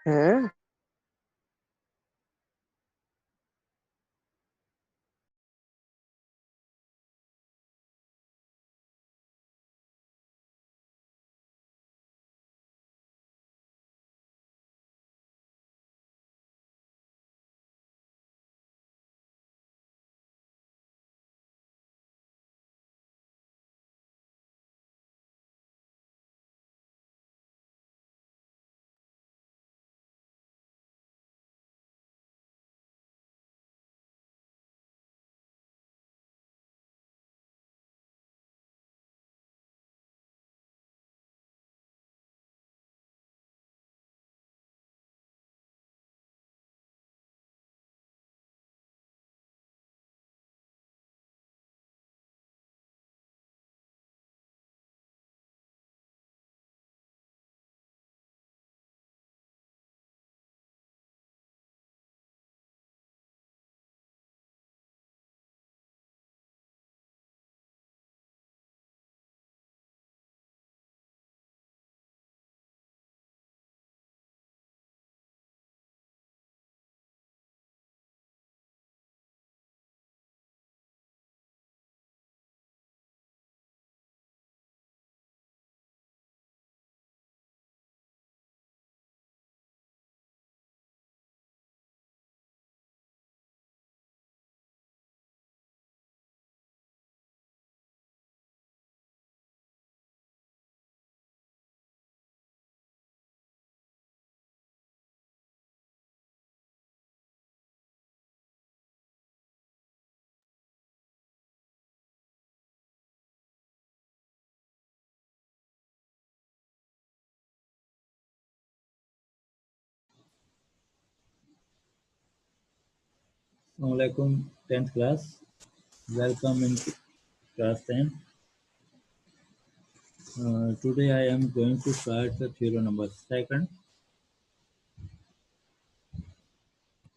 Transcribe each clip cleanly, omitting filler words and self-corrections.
हाँ। Assalamualaikum 10th class. Welcome in class 10. Today I am going to start the theorem number 2,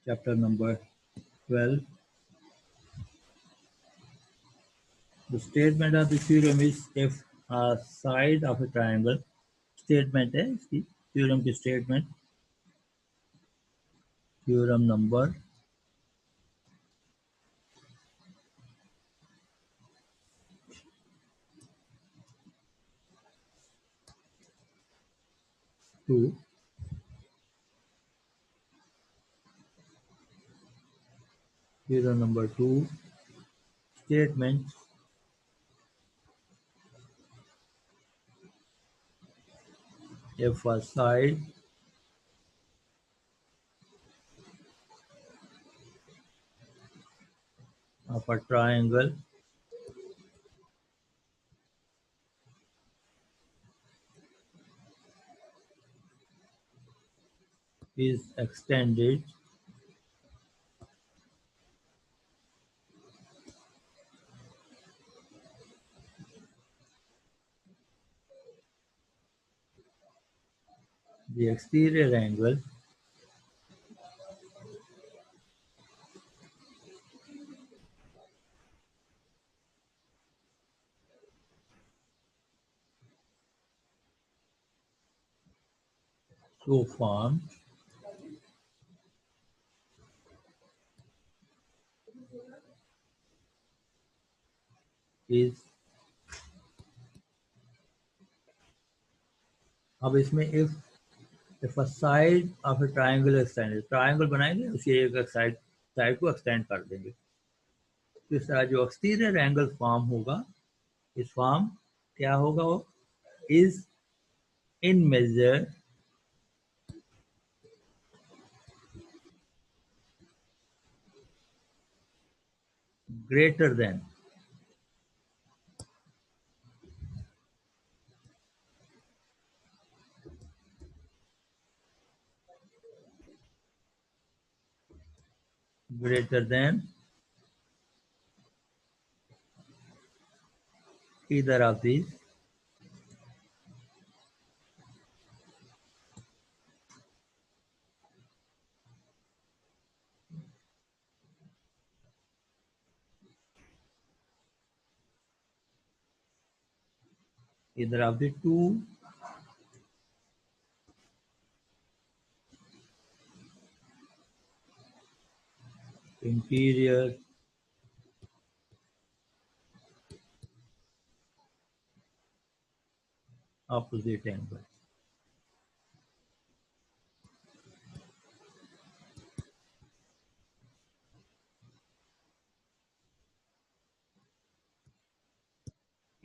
chapter number 12. The statement of the theorem is if a side of a triangle statement है इसकी theorem की statement theorem number 2. Theorem number 2 statement if a side of a triangle is extended the exterior angle so formed is अब इसमें if a side of a triangle extended triangle बनाएंगे उसी एक side को extend कर देंगे तो इस तरह जो एक्सटीरियर एंगल फॉर्म होगा इस फॉर्म क्या होगा वो is in measure greater than greater than either of these either of the two interior opposite angle.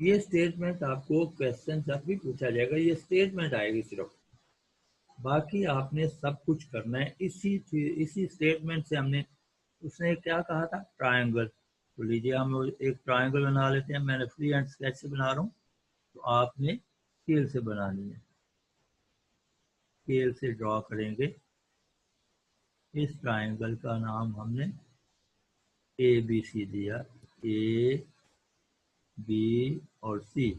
ये स्टेटमेंट आपको क्वेश्चन जब भी पूछा जाएगा ये स्टेटमेंट आएगी सिर्फ, बाकी आपने सब कुछ करना है इसी स्टेटमेंट से। हमने उसने क्या कहा था, ट्रायंगल। तो लीजिए हम एक ट्रायंगल बना लेते हैं। मैंने फ्री हैंड स्केच से बना रहा हूँ, तो आपने स्केल से बनानी है। स्केल से ड्रॉ करेंगे। इस ट्रायंगल का नाम हमने ए बी सी दिया, ए बी और सी,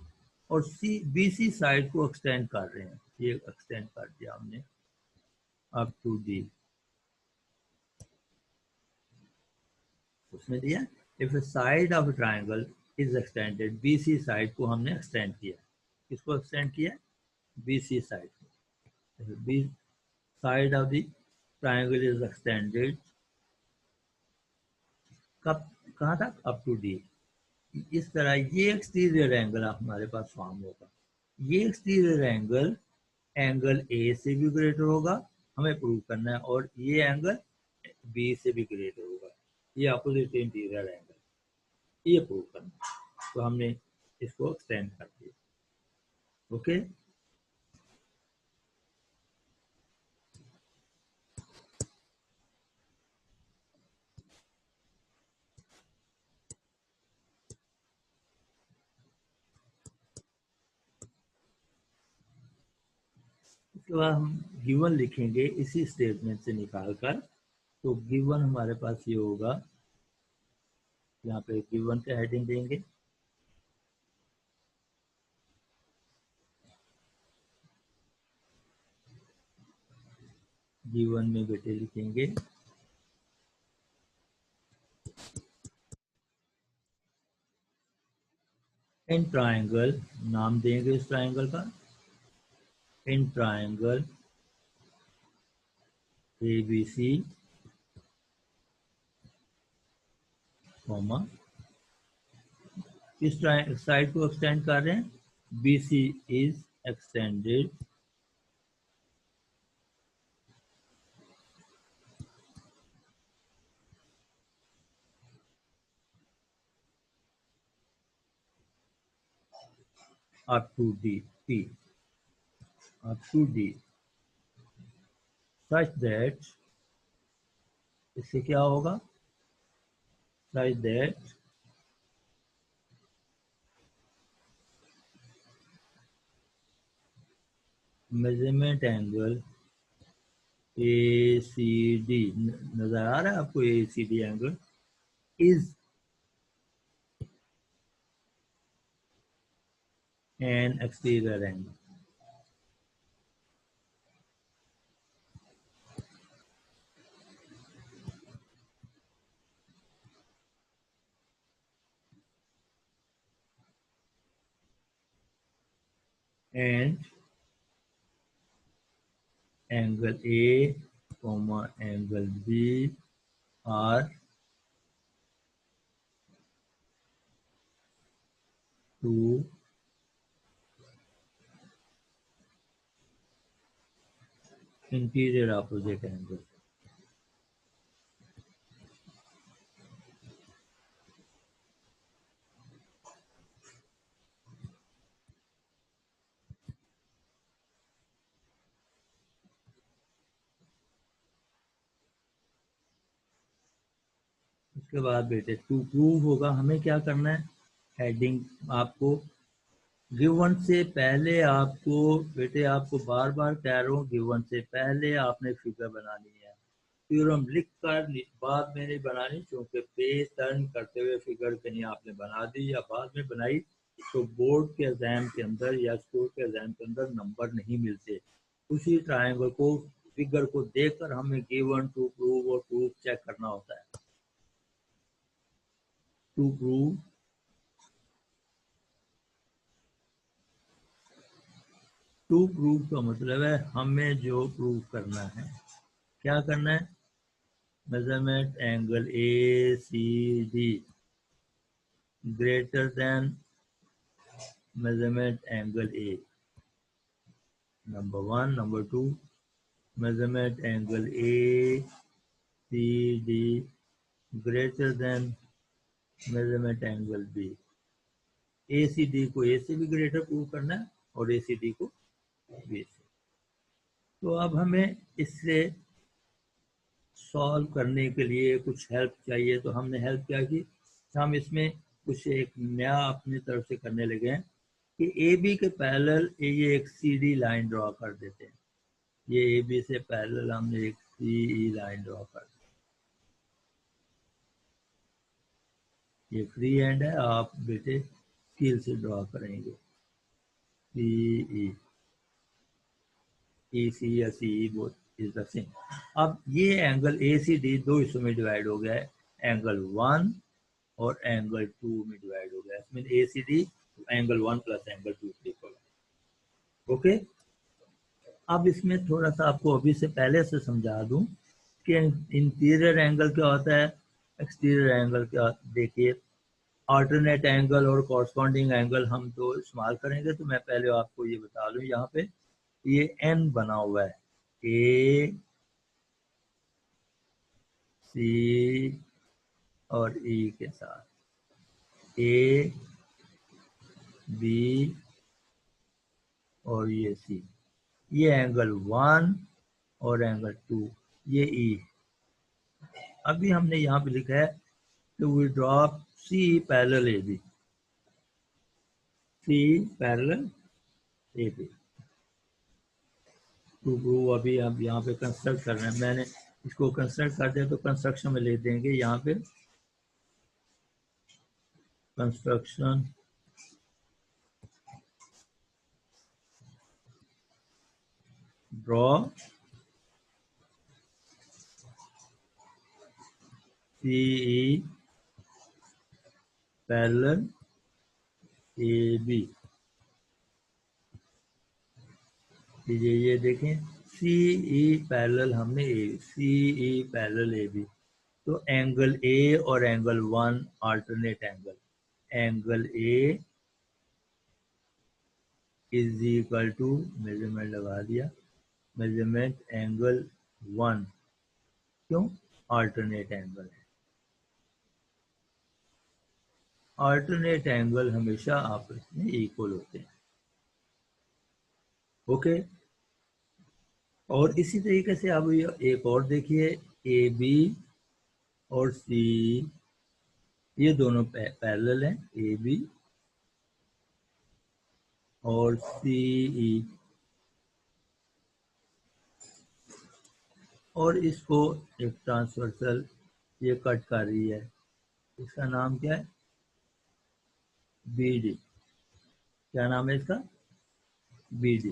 और सी बी सी साइड को एक्सटेंड कर रहे हैं। ये एक्सटेंड कर दिया हमने अप टू डी। उसने दिया if side of triangle is extended, B C side को हमने एक्सटेंड किया। किसको एक्सटेंड किया? बी सी साइड को। B side of the triangle is extended कब, कहाँ तक? Up to D. इस तरह ये एक्सटीरियर एंगल हमारे पास फॉर्म होगा। ये एक्सटीरियर एंगल एंगल ए से भी ग्रेटर होगा, हमें प्रूव करना है, और ये एंगल बी से भी ग्रेटर होगा। ये अपोजिट इंटीरियर एंगल, ये प्रूव करना है। तो हमने इसको एक्सटेंड कर दिया। ओके, उसके बाद हम गिवन लिखेंगे इसी स्टेटमेंट से निकाल कर। तो गिवन हमारे पास ये होगा, यहाँ पे गिवन का हेडिंग देंगे, गिवन में बेटे लिखेंगे इन ट्राइंगल, नाम देंगे इस ट्राइंगल का, in triangle A B C comma, इस साइड को एक्सटेंड कर रहे हैं, B C is extended up to D, P, up to D, such that, इससे क्या होगा? such that measurement angle ACD, नजर आ रहा है आपको ACD angle, is an exterior angle. And angle A, angle B are two interior opposite angles. उसके बाद बेटे टू प्रूव होगा, हमें क्या करना है? हेडिंग आपको गिवन से पहले, आपको बेटे आपको बार बार कह रहा हूँ, गिवन से पहले आपने फिगर बनानी है। फिर हम लिख कर बाद में नहीं बनानी, क्योंकि पेज टर्न करते हुए फिगर कहीं आपने बना दी या बाद में बनाई तो बोर्ड के एग्जाम के अंदर या स्कूल के एग्जाम के अंदर नंबर नहीं मिलते। उसी ट्रायंगल को, फिगर को देखकर हमें गिवन, टू प्रूव और प्रूफ चेक करना होता है। टू प्रूव, टू प्रूव का मतलब है हमें जो प्रूव करना है, क्या करना है? measurement angle ACD greater than measurement angle A. Number one. Number two, measurement angle ACD greater than measurement angle B. ACD को A से भी ग्रेटर प्रूव करना है और ACD को B से। तो अब हमें इससे सॉल्व करने के लिए कुछ हेल्प चाहिए। तो हमने हेल्प क्या की, हम इसमें कुछ एक नया अपनी तरफ से करने लगे हैं कि ए बी के पैरेलल ये एक सी डी लाइन ड्रॉ कर देते हैं। ये ए बी से पैरेलल हमने एक सी ई लाइन ड्रॉ कर दी। ये फ्री हैंड है, आप बेटे स्किल से ड्रॉ करेंगे। सी ई सी या सी ई बोथ इज द सेम। अब ये एंगल ए सी डी दो हिस्सों में डिवाइड हो गया है, एंगल 1 और एंगल 2 में डिवाइड हो गया है। इसमें A C D angle 1 plus angle 2 equal है। ओके, अब इसमें थोड़ा सा आपको अभी से पहले से समझा दूं कि इंटीरियर एंगल क्या होता है, एक्सटीरियर एंगल क्या। देखिए, अल्टरनेट एंगल और कॉरस्पॉन्डिंग एंगल हम तो इस्तेमाल करेंगे। तो मैं पहले आपको ये बता दूं, यहाँ पे ये एन बना हुआ है, ए सी और ई के साथ, ए बी और ये सी, ये एंगल 1 और एंगल 2, ये ई। अभी हमने यहाँ पे लिखा है कि we draw C parallel A B, C parallel A B to prove. अभी हम यहाँ पे कंस्ट्रक्ट कर रहे हैं, मैंने इसको कंस्ट्रक्ट कर दिया तो कंस्ट्रक्शन में ले देंगे। यहाँ पे construction draw C E parallel A B. ये देखें, सी ई पैरेलल हमने A, C E parallel A B. तो एंगल ए और angle 1 alternate angle, angle A is equal to, measurement लगा दिया, मेजरमेंट एंगल 1, क्यों, अल्टरनेट एंगल है। Alternate angle हमेशा आपस में इक्वल होते हैं। ओके, और इसी तरीके से अब एक और देखिए, ए बी और सी, ये दोनों पैरेलल हैं, ए बी और सी ई, और इसको एक ट्रांसवर्सल ये कट कर रही है, इसका नाम क्या है, बी डी। क्या नाम है इसका, बी डी।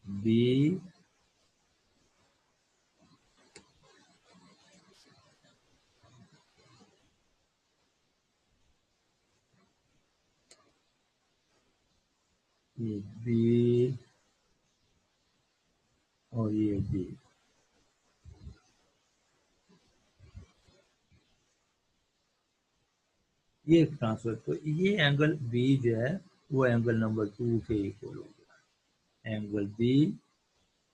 बी ये बी और ये डी, ये ट्रांसफर। तो ये एंगल बी जो है वो एंगल नंबर 2 के इक्वल हो गया, एंगल बी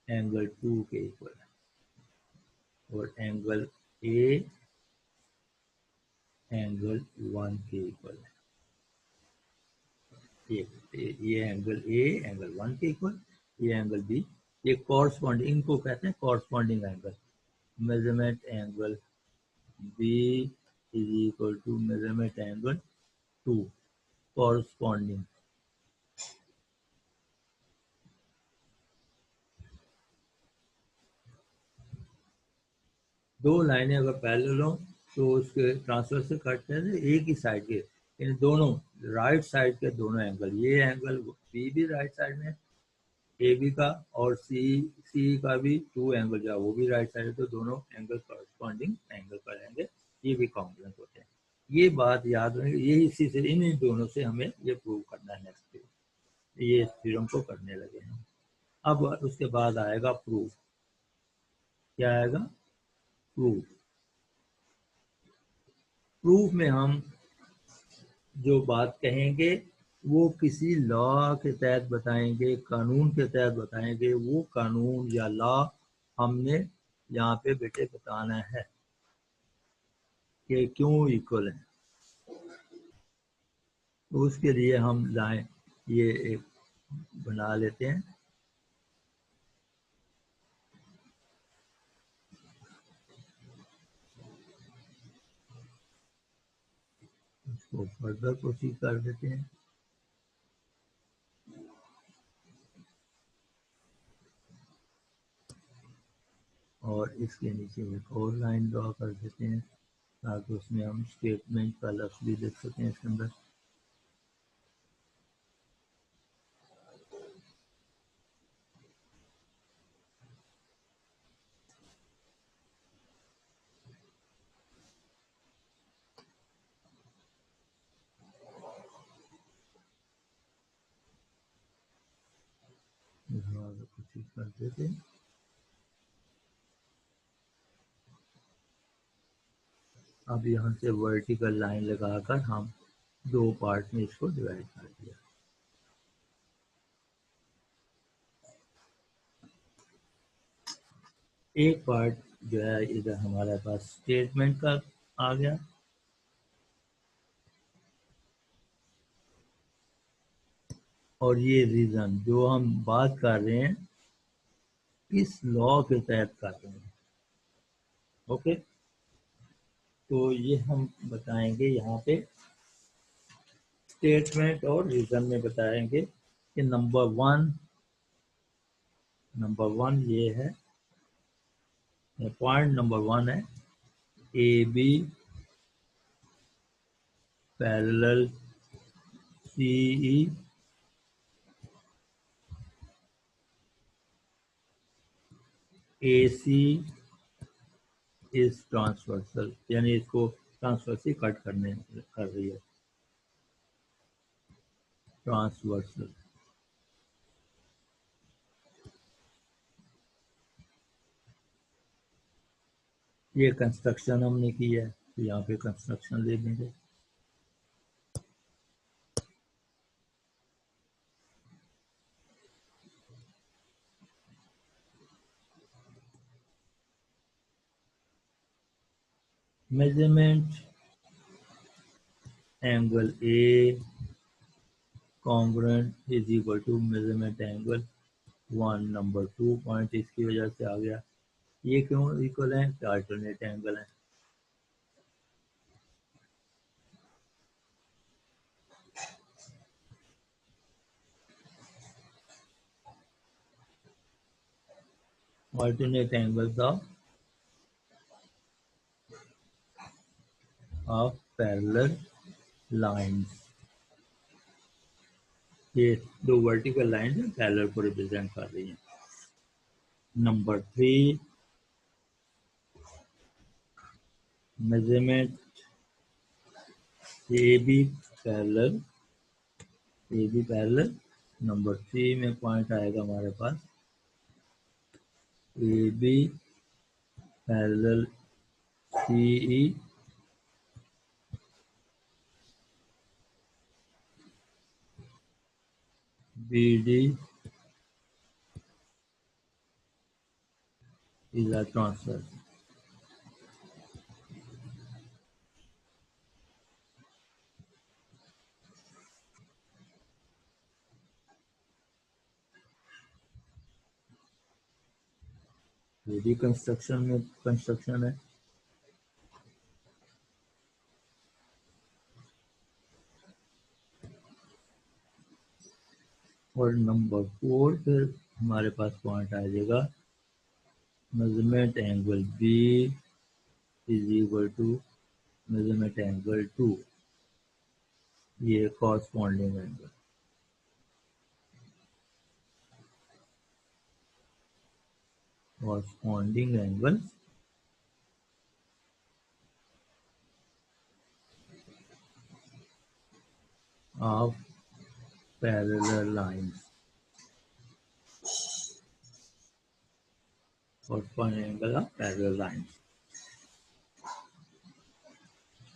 एंगल 2 के इक्वल है, और एंगल ए एंगल 1 के इक्वल है। ये एंगल ए एंगल 1 के इक्वल, ये एंगल बी, ये कॉरस्पॉन्डिंग, इनको कहते हैं corresponding angle. Measurement angle B is equal to measurement angle 2 corresponding. दो लाइनें अगर पैरेलल हो तो उसके ट्रांसफर से कट हैं एक ही साइड के, इन दोनों राइट साइड के दोनों एंगल, ये एंगल बी भी राइट साइड में ए बी का, और सी का भी 2 एंगल जो है वो भी राइट साइड है, तो दोनों एंगल कॉरस्पॉन्डिंग एंगल पर रहेंगे, ये भी कॉन्ग्रुएंट होते हैं। ये बात याद रखें, ये इसी से इन दोनों से हमें ये प्रूव करना है। नेक्स्ट ये थ्योरम को करने लगे हैं। अब उसके बाद आएगा प्रूफ। क्या आएगा, प्रूफ। प्रूफ में हम जो बात कहेंगे वो किसी लॉ के तहत बताएंगे, कानून के तहत बताएंगे। वो कानून या लॉ हमने यहाँ पे बेटे बताना है कि क्यों इक्वल है। तो उसके लिए हम लाएं, ये एक बना लेते हैं। इसको फर्दर प्रोसीड कर देते हैं और इसके नीचे एक और लाइन ड्रॉ कर देते हैं ताकि उसमें हम स्टेटमेंट का लफ्ज़ भी लिख सकें इसके अंदर। कोशिश कर देते हैं। अब यहाँ से वर्टिकल लाइन लगाकर हम दो पार्ट में इसको डिवाइड कर दिया। एक पार्ट जो है इधर हमारे पास स्टेटमेंट का आ गया, और ये रीज़न जो हम बात कर रहे हैं किस लॉ के तहत कर रहे हैं। ओके, तो ये हम बताएंगे यहाँ पे स्टेटमेंट और रीज़न में बताएंगे कि नंबर वन ये है, पॉइंट नंबर वन है A B parallel C E A C is transversal, यानी इसको ट्रांसवर्सी कट करने कर रही है, ट्रांसवर्सल। ये कंस्ट्रक्शन हमने की है तो यहाँ पे कंस्ट्रक्शन ले देंगे। Measurement angle A congruent is equal to measurement angle one. Number two point इसकी वजह से आ गया। ये क्यों इक्वल है? अल्टरनेट एंगल है। alternate angles of parallel lines। ये दो वर्टिकल लाइन है पैरेलल को रिप्रेजेंट कर रही है। Number three, measurement A B parallel. Number three में पॉइंट आएगा हमारे पास A B parallel C E B D is a transfer. ये भी कंस्ट्रक्शन है। और नंबर फोर पे हमारे पास पॉइंट आ जाएगा measurement angle B is equal to measurement angle two. ये corresponding angle, corresponding angle of parallel lines, corresponding angle of parallel lines.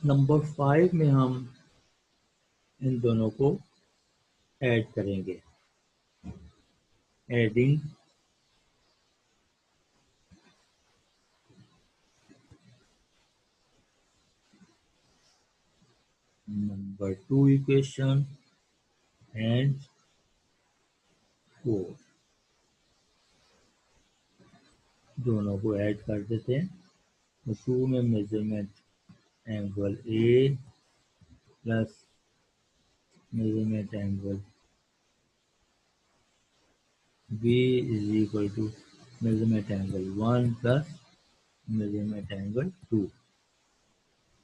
Number 5 में हम इन दोनों को ऐड करेंगे। एडिंग नंबर 2 इक्वेशन एंड 4, दोनों को ऐड कर देते हैं। तो 2 में measurement angle A plus measurement angle B is equal to measurement angle 1 plus measurement angle 2।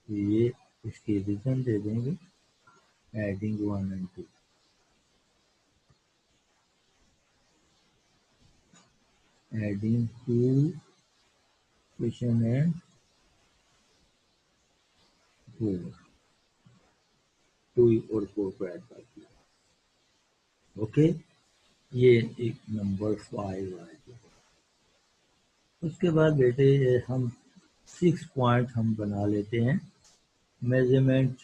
तो ये इसकी रीजन दे देंगे adding 1 and 2। Adding 2 equation and 4, 2 और 4 को ऐड कर दिया। ओके, ये एक नंबर 5 आ गया। उसके बाद बेटे हम 6 पॉइंट हम बना लेते हैं। Measurement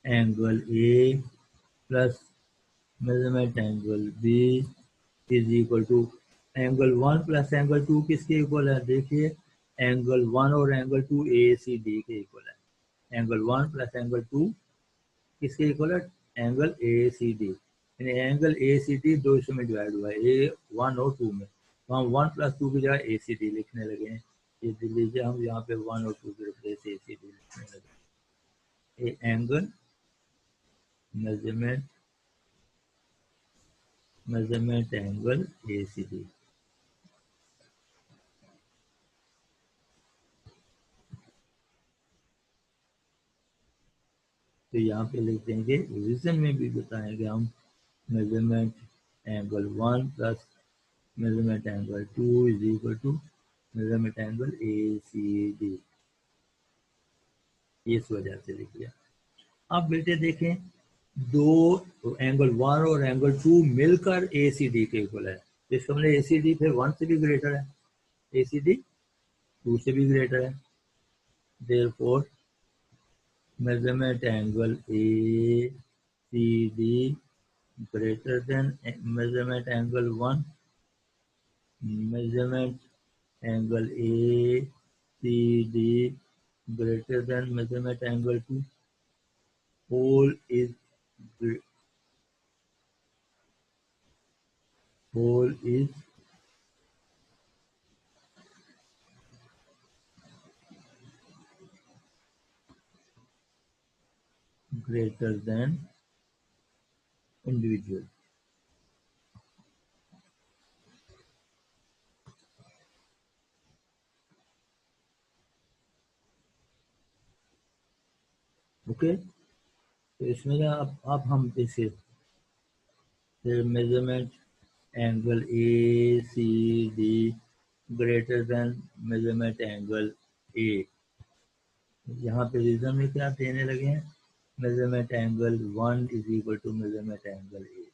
angle A plus measurement angle B is equal to angle 1 plus angle 2 किसके इक्वल है? देखिए एंगल 1 और एंगल 2 ए सी डी के इक्वल है। एंगल 1 प्लस एंगल 2 किसके इक्वल है? Angle A C D. यानी एंगल ए सी डी 2 हिस्सों में डिवाइड हुआ है, ए 1 और 2 में। तो हम 1 प्लस 2 की जगह ए सी डी लिखने लगे हैं। ये देख लीजिए, हम यहाँ पे 1 और 2 की रिप्लेस ए सी डी लिखने लगे। A angle measurement angle A C D. तो यहाँ पे लिख देंगे, रीजन में भी बताएंगे हम measurement angle 1 plus measurement angle 2 is equal to measurement angle A C D. इस वजह से लिख दिया। अब बेटे देखें, दो एंगल 1 और एंगल 2 मिलकर ए सी डी के इक्वल है। तो इसका मतलब ए सी डी फिर 1 से भी ग्रेटर है, ए सी डी 2 से भी ग्रेटर है। Therefore measurement angle ACD greater than measurement angle 1, measurement angle ACD greater than measurement angle 2, whole is greater than individual। Okay, तो इसमें अब हम इसे measurement angle A C D greater than measurement angle A. यहाँ पे reason में क्या देने लगे हैं? Measurement angle 1 is equal to measurement angle A.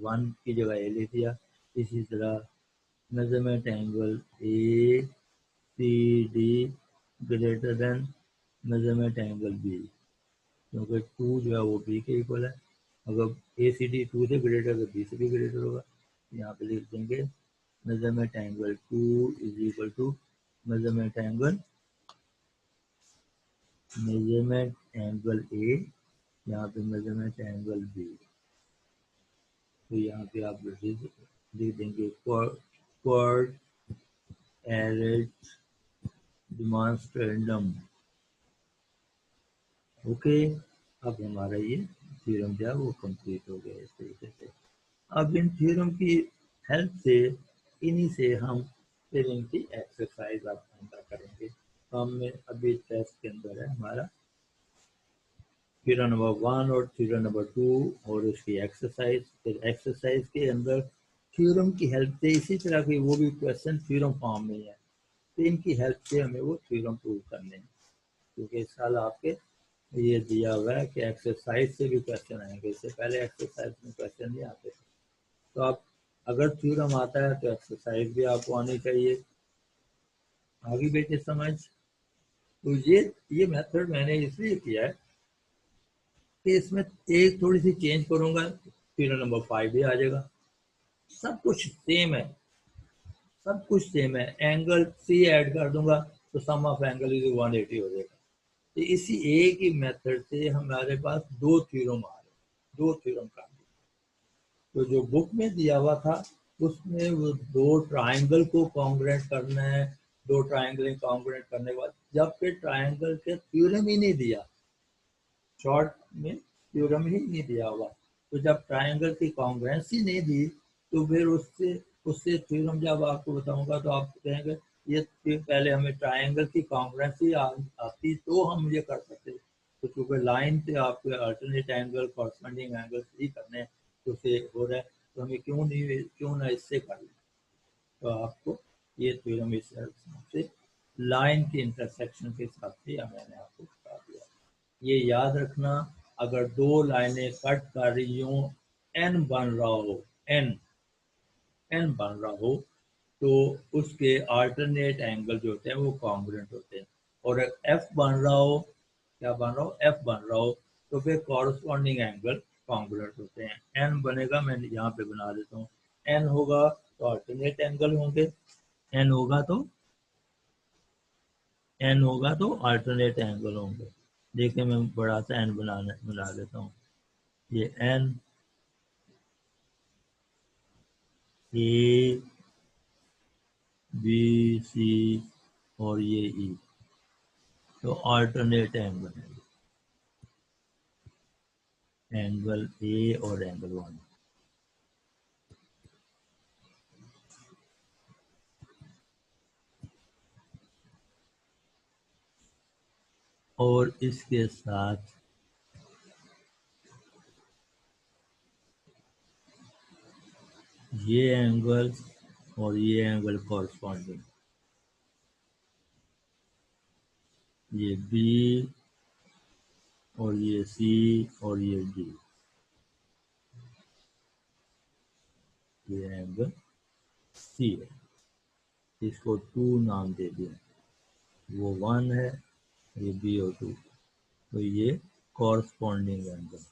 1 की जगह ए ले दिया। इसी तरह measurement angle A C D greater than measurement angle B, क्योंकि 2 जो है वो बी के इक्वल है। अगर ए सी डी 2 से ग्रेटर तो बी से भी ग्रेटर होगा। यहाँ पे लिख देंगे measurement angle 2 is equal to measurement angle A, यहाँ पे मेजरमेंट एंगल बी। तो यहाँ पे आप लिख देंगे क्वाड एरेट डिमॉन्स्ट्रेंडम। ओके, अब हमारा ये थ्योरम जो है वो कंप्लीट हो गया इस तरीके से। अब इन थ्योरम की हेल्प से, इन्हीं से हम फिर इनकी एक्सरसाइज आप करेंगे। तो हम अभी टेस्ट के अंदर है हमारा थ्योरम नंबर 1 और थ्योरम नंबर 2 और उसकी एक्सरसाइज। फिर एक्सरसाइज के अंदर थ्योरम की हेल्प से इसी तरह के वो भी क्वेश्चन थ्योरम फॉर्म में है, तो इनकी हेल्प से हमें वो थ्योरम प्रूव करने हैं। क्योंकि इस साल आपके ये दिया हुआ है कि एक्सरसाइज से भी क्वेश्चन आएंगे, इससे पहले एक्सरसाइज में क्वेश्चन नहीं आते। तो आप अगर थ्योरम आता है तो एक्सरसाइज भी आपको आनी चाहिए। आगे बेटे समझ। तो ये मेथड मैंने इसलिए किया है कि इसमें एक थोड़ी सी चेंज करूंगा, थ्योरम नंबर 5 भी आ जाएगा। सब कुछ सेम है, सब कुछ सेम है। एंगल सी ऐड कर दूंगा तो सम ऑफ एंगल इज 180 हो जाएगा। तो इसी एक ही मेथड से हमारे पास दो थ्योरम आ रहे, दो थ्योरम का। तो जो बुक में दिया हुआ था उसमें वो दो ट्राइंगल को कॉन्ग्रुएंट करना है, दो ट्राइंगल कॉन्ग्रुएंट करने के बाद जब फिर ट्राइंगल के थ्योरम ही नहीं दिया, शॉर्ट में थ्योरम ही नहीं दिया हुआ, तो जब ट्राइंगल की कॉन्ग्रुएंसी नहीं दी तो फिर उससे उससे थ्योरम जब आपको बताऊंगा तो आप कहेंगे ये पहले हमें ट्राइंगल की कॉन्ग्रुएंसी आती तो हम ये कर सकते। तो क्योंकि लाइन से आपको अल्टरनेट एंगल कॉरस्पॉन्डिंग एंगल ही करने तो से हो रहा है, तो हमें क्यों ना इससे कर लें। तो आपको ये थ्योरम इस हिसाब से लाइन के इंटरसेक्शन के हिसाब से मैंने आपको बता दिया। ये याद रखना, अगर दो लाइनें कट कर रही हो, एन बन रहा हो, एन बन रहा हो, तो उसके अल्टरनेट एंगल जो होते हैं वो कॉन्ग्रुएंट होते हैं। और एफ बन रहा हो, क्या बन रहा हो, एफ बन रहा हो, तो फिर कॉरस्पॉन्डिंग एंगल कॉन्ग्रुएंट होते हैं। एन बनेगा, मैं यहाँ पे बना देता हूँ, एन होगा तो अल्टरनेट एंगल होंगे, एन होगा तो अल्टरनेट एंगल होंगे। देखिए मैं बड़ा सा एन बना देता हूँ। ये एन, ए, बी, सी और ये ई, तो अल्टरनेट एंगल है, एंगल ए और एंगल 1। और इसके साथ ये एंगल और ये एंगल कॉरस्पॉन्डिंग, ये बी और ये सी और ये डी, ये एंगल सी है, इसको 2 नाम दे दिया, वो 1 है, ये बी और 2, तो ये कॉरस्पॉन्डिंग एंगल।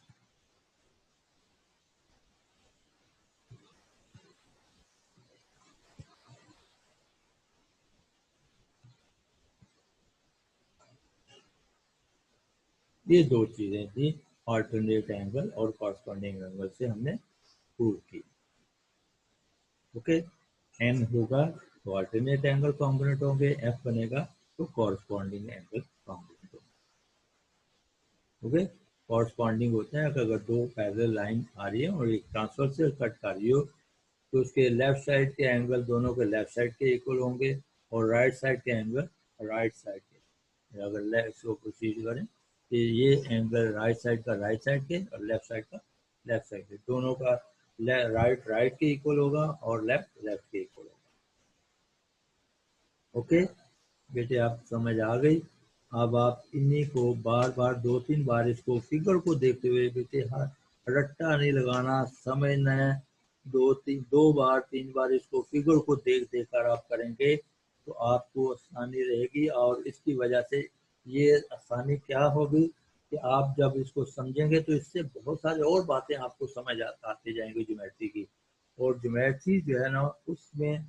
ये दो चीजें थी, अल्टरनेट एंगल और कॉरस्पॉन्डिंग एंगल से हमने प्रूव की। ओके, एन होगा तो अल्टरनेट एंगल कॉन्ग्रुएंट होंगे, एफ बनेगा तो कॉरस्पॉन्डिंग एंगल कॉन्ग्रुएंट होंगे। ओके, कॉरस्पॉन्डिंग होते हैं अगर दो पैरेलल लाइन आ रही है और एक ट्रांसवर्सल कट कर रही हो, तो उसके लेफ्ट साइड के एंगल दोनों के लेफ्ट साइड के इक्वल होंगे और राइट साइड के एंगल राइट साइड के। अगर लेफ्ट को प्रोसीड करें तो ये एंगल राइट साइड का राइट साइड के और लेफ्ट साइड का लेफ्ट साइड के, दोनों का राइट राइट के इक्वल होगा और लेफ्ट लेफ्ट के इक्वल होगा। ओके बेटे, आप समझ आ गई। अब आप इन्हीं को बार बार 2-3 बार इसको फिगर को देखते हुए बेटे, हाँ रट्टा नहीं लगाना, समझना है। 2 बार 3 बार इसको फिगर को देख देख कर आप करेंगे तो आपको आसानी रहेगी। और इसकी वजह से ये आसानी क्या होगी कि आप जब इसको समझेंगे तो इससे बहुत सारी और बातें आपको समझ आती जाएंगी ज्योमेट्री की। और ज्योमेट्री जो है ना, उसमें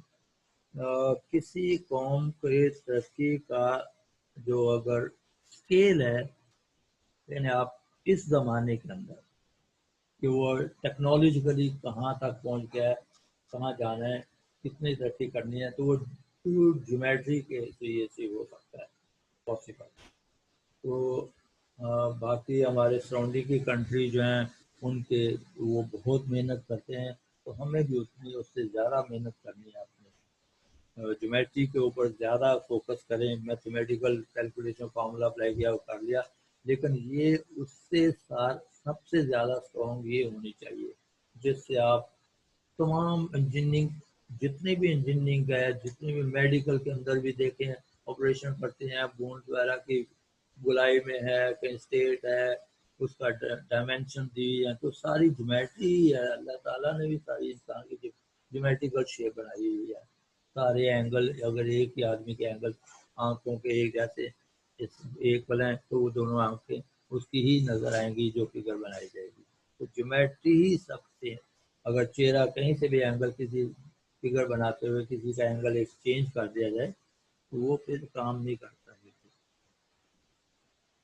किसी कौम के तरक्की का जो अगर स्केल है, यानी आप इस ज़माने के अंदर कि वो टेक्नोलॉजिकली कहाँ तक पहुँच गया है, कहाँ जाना है, कितनी तरक्की करनी है, तो वो ज्योमेट्री के जरिए से हो सकता है पॉसिबल। तो बाकी हमारे सराउंडिंग की कंट्री जो हैं उनके वो बहुत मेहनत करते हैं, तो हमें भी उतनी उससे ज़्यादा मेहनत करनी है। अपने ज्योमेट्री के ऊपर ज़्यादा फोकस करें, मैथमेटिकल कैलकुलेशन फार्मूला अप्लाई किया वो कर लिया, लेकिन ये उससे सबसे ज़्यादा स्ट्रॉन्ग ये होनी चाहिए जिससे आप तमाम इंजीनियरिंग, जितने भी इंजीनियरिंग है, जितने भी मेडिकल के अंदर भी देखें ऑपरेशन करते हैं, बोन वगैरह की गोलाई में है, कहीं स्टेट है, उसका डायमेंशन दी है, तो सारी ज्योमेट्री है। अल्लाह ताला ने भी सारी इंसान की ज्योमेट्रिकल शेप बनाई हुई है। सारे एंगल, अगर एक ही आदमी के एंगल आंखों के एक जैसे एक बनाए तो वो दोनों आंखें उसकी ही नजर आएंगी जो फिगर बनाई जाएगी। तो ज्योमेट्री ही सबसे, अगर चेहरा कहीं से भी एंगल किसी फिगर बनाते हुए किसी का एंगल एक्सचेंज कर दिया जाए तो वो फिर काम नहीं करता है,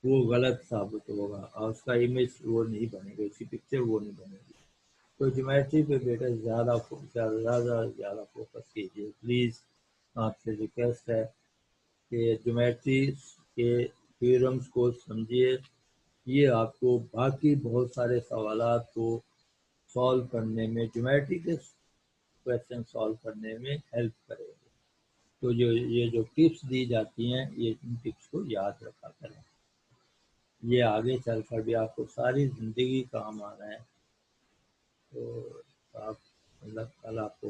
वो गलत साबित होगा और उसका इमेज वो नहीं बनेगा, उसकी पिक्चर वो नहीं बनेगी। तो ज्योमेट्री पे बेटा ज़्यादा फोकस कीजिए प्लीज़, आपसे रिक्वेस्ट है कि ज्योमेट्री के थ्योरम्स को समझिए। ये आपको बाकी बहुत सारे सवालात को सॉल्व करने में, ज्योमेट्री के क्वेश्चन सॉल्व करने में हेल्प करेंगे। तो जो ये जो टिप्स दी जाती हैं ये इन टिप्स को याद रखा करें, ये आगे चलकर भी आपको सारी ज़िंदगी काम आना है। तो आप अल्लाह ताला आपको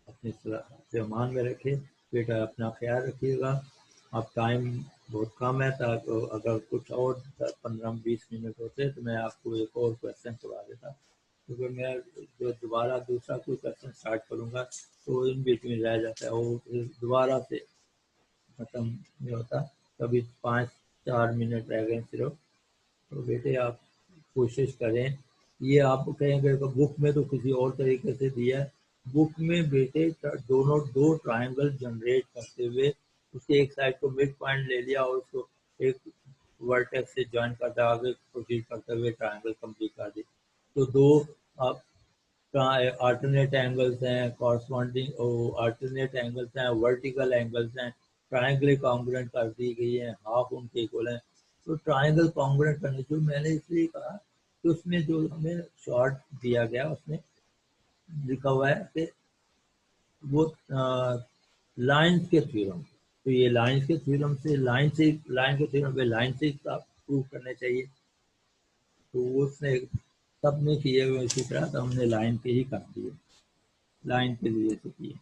अपने सामान में रखे। बेटा अपना ख्याल रखिएगा। अब टाइम बहुत कम है, तो अगर कुछ और 15-20 मिनट होते तो मैं आपको एक और क्वेश्चन करवा देता, क्योंकि मैं जो दोबारा दूसरा कोई क्वेश्चन स्टार्ट करूँगा तो इन बीच में रह जाता है, वो दोबारा से खत्म नहीं होता। कभी 5-4 मिनट रह गए सिर्फ। तो बेटे आप कोशिश करें, ये आप कहेंगे तो बुक में तो किसी और तरीके से दिया है। बुक में बेटे दोनों दो ट्रायंगल जनरेट करते हुए उसके एक साइड को मिड पॉइंट ले लिया और उसको एक वर्टेक्स से ज्वाइन करते आगे प्रोसीड करते हुए ट्रायंगल कंप्लीट कर दी। तो दो आप alternate एंगल्स हैं, कॉरस्पॉन्डिंग alternate एंगल्स हैं, वर्टिकल एंगल्स हैं, ट्रायंगल कॉन्ग्रुएंट कर दी गई है, हाफ उनके इक्वल हैं। तो ट्रायंगल कॉन्ग्रुएंट करने जो मैंने इसलिए कहा कि उसमें जो हमें शॉर्ट दिया गया उसमें लिखा हुआ है कि वो लाइंस के थ्योरम, तो ये लाइंस के थ्योरम से लाइन के थ्योरम पे लाइन से आप प्रूव करने चाहिए। तो उसने सबने किए हुए इसी तरह, तो हमने लाइन के ही कर दिए, लाइन के लिए से किए।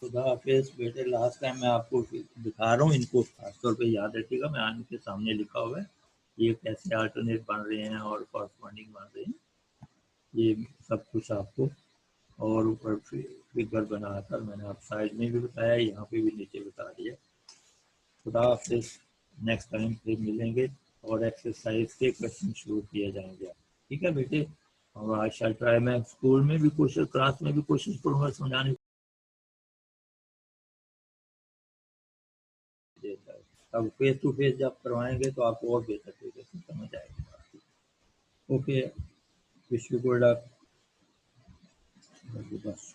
खुदा हाफिज बेटे। लास्ट टाइम मैं आपको दिखा रहा हूँ, इनको खासतौर पे याद रखिएगा। मैं आगे के सामने लिखा हुआ है ये कैसे अल्टरनेट बन रहे हैं और कॉरस्पॉन्डिंग बन रहे हैं, ये सब कुछ आपको। और ऊपर फिगर बनाकर मैंने आप साइड में भी बताया, यहाँ पे भी नीचे बता दिया। खुदा हाफिज। नेक्स्ट टाइम फिर मिलेंगे और एक्सरसाइज के क्वेश्चन शुरू किए जाएंगे। ठीक है बेटे। और आई शैल ट्राई, मैं स्कूल में भी कोशिश, क्लास में भी कोशिश करूँगा समझाने देता है। अब फेस टू फेस जब करवाएंगे तो आपको और बेहतर तरीके से समझ आएगा। Okay, wish you good luck. बस